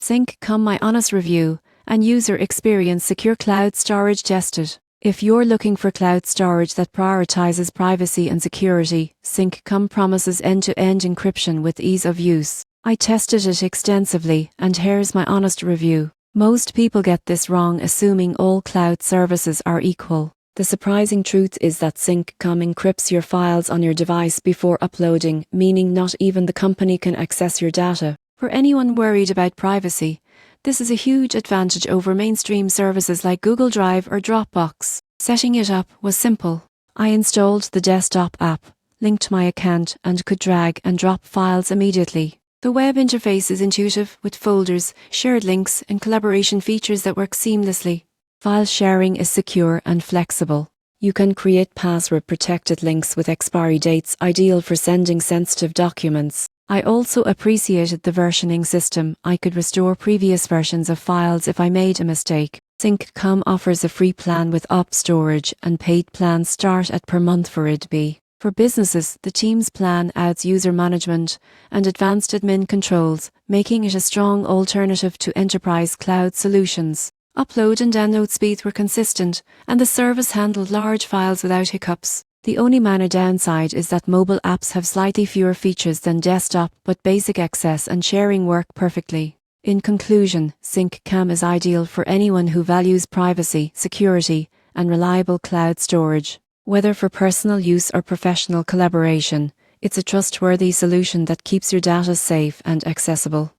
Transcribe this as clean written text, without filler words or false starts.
Synccom, my honest review and user experience. Secure cloud storage tested. If you're looking for cloud storage that prioritizes privacy and security, Synccom promises end-to-end encryption with ease of use. I tested it extensively, and here's my honest review. Most people get this wrong, assuming all cloud services are equal. The surprising truth is that Synccom encrypts your files on your device before uploading, meaning not even the company can access your data. For anyone worried about privacy, this is a huge advantage over mainstream services like Google Drive or Dropbox. Setting it up was simple. I installed the desktop app, linked my account, and could drag and drop files immediately. The web interface is intuitive, with folders, shared links, and collaboration features that work seamlessly. File sharing is secure and flexible. You can create password-protected links with expiry dates, ideal for sending sensitive documents. I also appreciated the versioning system. I could restore previous versions of files if I made a mistake. Synccom offers a free plan with op storage, and paid plans start at per month for IDB. For businesses, the Teams plan adds user management and advanced admin controls, making it a strong alternative to enterprise cloud solutions. Upload and download speeds were consistent, and the service handled large files without hiccups. The only minor downside is that mobile apps have slightly fewer features than desktop, but basic access and sharing work perfectly. In conclusion, Synccom is ideal for anyone who values privacy, security, and reliable cloud storage. Whether for personal use or professional collaboration, it's a trustworthy solution that keeps your data safe and accessible.